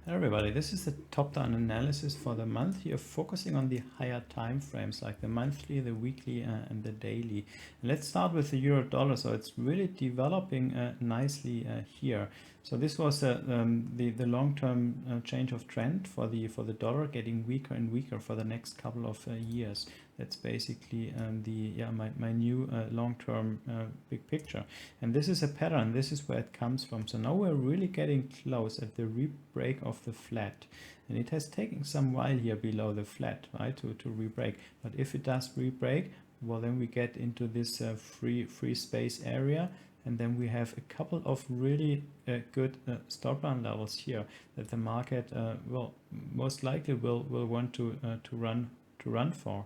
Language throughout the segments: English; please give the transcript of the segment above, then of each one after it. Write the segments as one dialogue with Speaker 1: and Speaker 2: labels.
Speaker 1: Hello everybody, this is the top-down analysis for the month here, focusing on the higher time frames like the monthly, the weekly and the daily. And let's start with the euro dollar. So it's really developing nicely here. So this was the long-term change of trend for the dollar, getting weaker and weaker for the next couple of years. That's basically my new long-term big picture. And this is a pattern. This is where it comes from. So now we're really getting close at the re-break of the flat. And it has taken some while here below the flat, right, to re-break. But if it does re-break, well, then we get into this free space area. And then we have a couple of really good stop run levels here that the market will most likely will want to run for.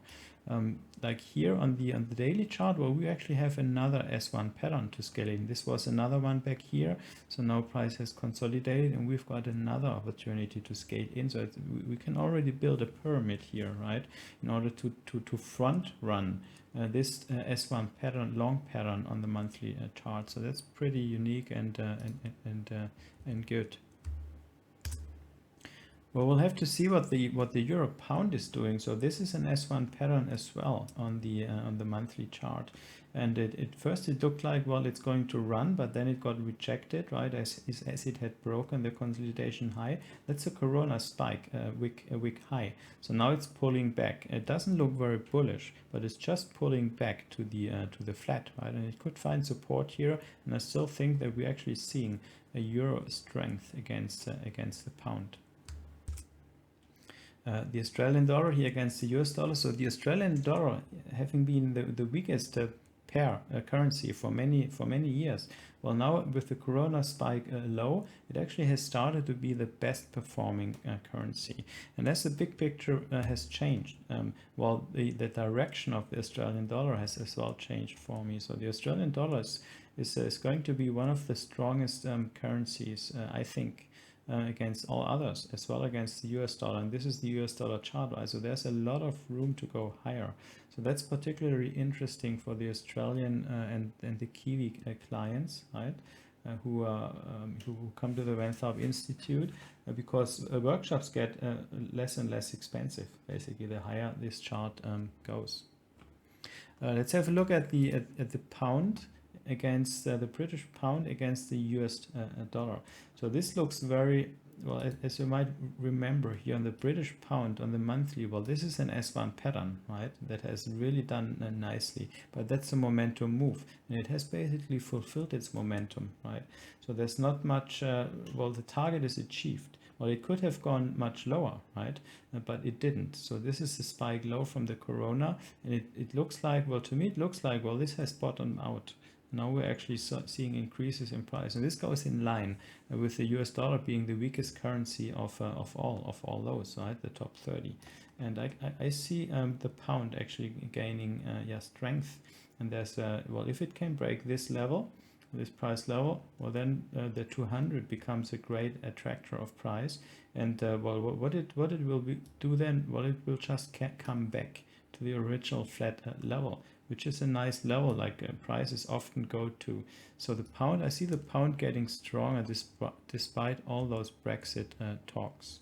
Speaker 1: Like here on the daily chart, well, we actually have another S1 pattern to scale in. This was another one back here. So now price has consolidated and we've got another opportunity to scale in. So we can already build a pyramid here, right? In order to front run this S1 pattern, long pattern on the monthly chart. So that's pretty unique and good. Well, we'll have to see what the euro pound is doing. So this is an S1 pattern as well on the monthly chart, and first it looked like, well, it's going to run, but then it got rejected, right, as it had broken the consolidation high. That's a Corona spike, a wick high. So now it's pulling back. It doesn't look very bullish, but it's just pulling back to the flat, right, and it could find support here. And I still think that we're actually seeing a euro strength against the pound. The Australian dollar here against the US dollar. So the Australian dollar, having been the weakest pair currency for many years, well, now with the Corona spike low, it actually has started to be the best performing currency. And as the big picture has changed, well, the direction of the Australian dollar has as well changed for me. So the Australian dollar is going to be one of the strongest currencies, I think, against all others, as well against the US dollar. And this is the US dollar chart, right? So there's a lot of room to go higher. So that's particularly interesting for the Australian and the Kiwi clients, right? Who come to the Wenthrop Institute because workshops get less and less expensive, basically, the higher this chart goes. Let's have a look at the pound against the British pound against the US dollar. So this looks very well, as you might remember here on the British pound on the monthly. Well, this is an S1 pattern, right, that has really done nicely, but that's a momentum move, and it has basically fulfilled its momentum, right? So there's not much, well, the target is achieved. Well, it could have gone much lower, right? But it didn't. So this is the spike low from the Corona, and it looks like, well, to me it looks like, well, this has bottomed out. Now we're actually seeing increases in price, and this goes in line with the US dollar being the weakest currency of all those, right? The top 30, and I see the pound actually gaining strength, and there's well, if it can break this level, this price level, well, then the 200 becomes a great attractor of price, and well, what it will do then? Well, it will just come back to the original flat level, which is a nice level, like prices often go to. So the pound, I see the pound getting stronger despite all those Brexit talks.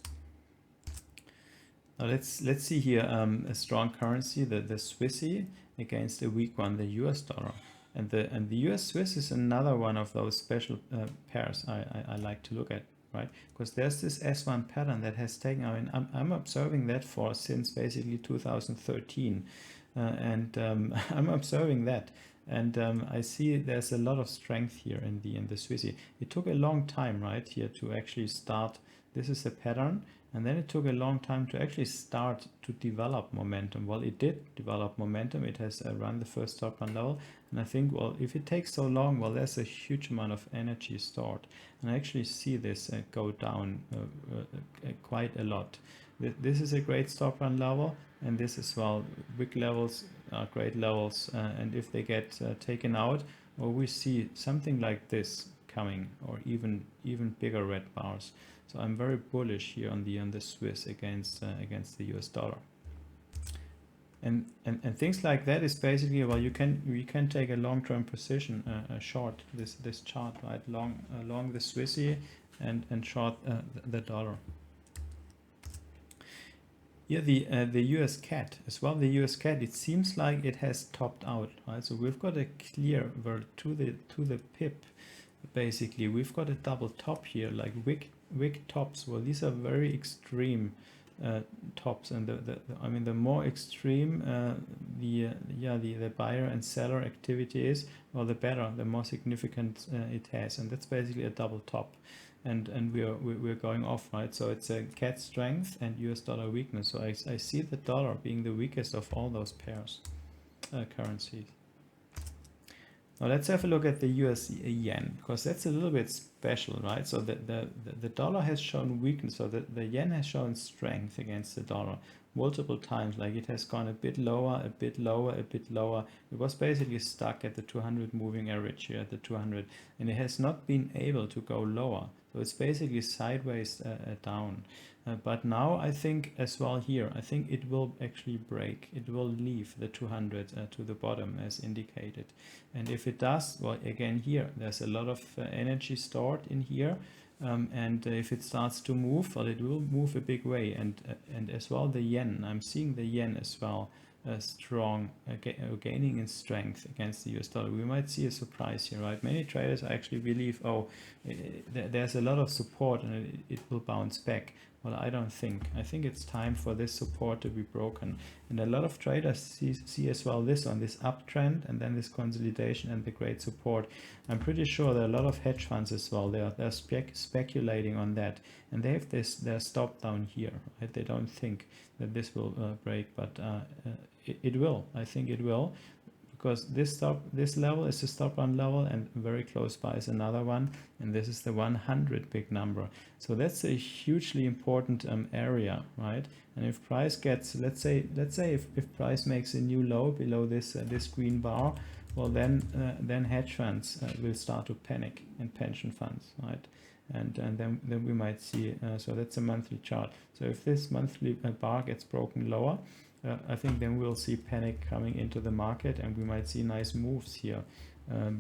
Speaker 1: Now let's see here a strong currency, the Swissy against a weak one, the US dollar. And the US Swiss is another one of those special pairs I like to look at, right? Because there's this S1 pattern that has taken, I mean, I'm observing that since basically 2013. And I'm observing that, and I see there's a lot of strength here in the Swissy. It took a long time, right, here to actually start. This is a pattern, and then it took a long time to actually start to develop momentum. Well, it did develop momentum. It has run the first stop on level, and I think, well, if it takes so long, well, there's a huge amount of energy stored, and I actually see this go down quite a lot. This is a great stop run level, and this as well. Wick levels are great levels, and if they get taken out, well, we see something like this coming, or even bigger red bars. So I'm very bullish here on the Swiss against the US dollar. And things like that is basically, well, you can take a long-term position, short this chart, right, long the Swissy and short the dollar. Here the US CAD as well. The US CAD, it seems like it has topped out, right? So we've got a clear to the pip. Basically, we've got a double top here, like wick tops. Well, these are very extreme tops, and I mean, the more extreme the buyer and seller activity is, well, the better, the more significant it has, and that's basically a double top. And we're going off, right? So it's a CAD strength and US dollar weakness. So I see the dollar being the weakest of all those pairs currencies. Now let's have a look at the US yen, because that's a little bit special, right? So the dollar has shown weakness, so the yen has shown strength against the dollar multiple times. Like it has gone a bit lower, a bit lower, a bit lower. It was basically stuck at the 200 moving average here at the 200, and it has not been able to go lower. So it's basically sideways down. But now I think as well here, I think it will actually break. It will leave the 200 to the bottom as indicated. And if it does, well, again here, there's a lot of energy stored in here. And if it starts to move, well, it will move a big way. And as well the yen, I'm seeing the yen as well strong, gaining in strength against the US dollar. We might see a surprise here, right? Many traders actually believe, oh, there's a lot of support and it will bounce back. Well, I don't think. I think it's time for this support to be broken. And a lot of traders see as well this on this uptrend and then this consolidation and the great support. I'm pretty sure there are a lot of hedge funds as well. They're speculating on that. And they have their stop down here, right? They don't think that this will break, but it will. I think it will. Because this level is the stop run level, and very close by is another one, and this is the 100 big number. So that's a hugely important area, right? And if price gets, let's say if price makes a new low below this this green bar, well then hedge funds will start to panic, and pension funds, right? And then we might see. So that's a monthly chart. So if this monthly bar gets broken lower, I think then we'll see panic coming into the market, and we might see nice moves here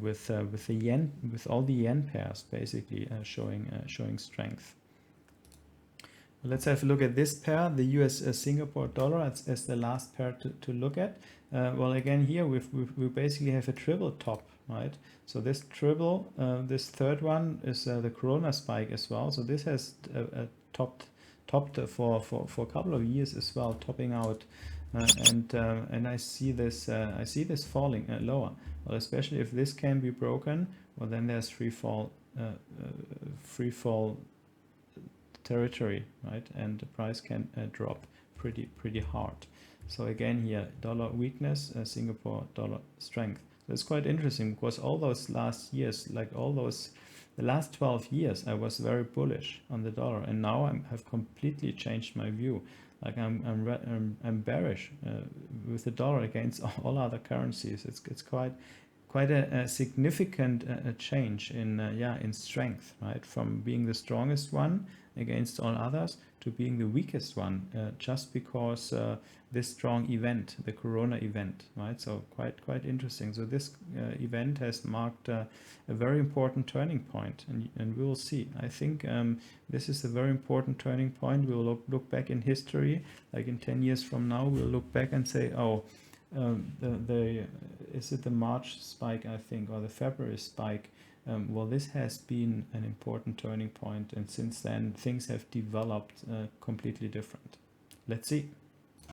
Speaker 1: with the yen, with all the yen pairs basically showing strength. Let's have a look at this pair, the US Singapore dollar as the last pair to look at. Well, again here we basically have a triple top, right? So this triple, this third one is the Corona spike as well. So this has topped for a couple of years as well, topping out, and I see this falling lower. Well, especially if this can be broken, well then there's free fall territory, right? And the price can drop pretty hard. So again here, dollar weakness, Singapore dollar strength. So it's quite interesting because all those last years, like the last 12 years, I was very bullish on the dollar, and now I've completely changed my view. Like I'm bearish with the dollar against all other currencies. It's quite a significant change in strength, right? From being the strongest one against all others to being the weakest one, just because this strong event, the Corona event, right? So quite interesting. So this event has marked a very important turning point, and we will see. I think this is a very important turning point. We will look back in history, like in 10 years from now, we'll look back and say, oh, is it the March spike, I think, or the February spike? Well, this has been an important turning point, and since then things have developed completely different. Let's see.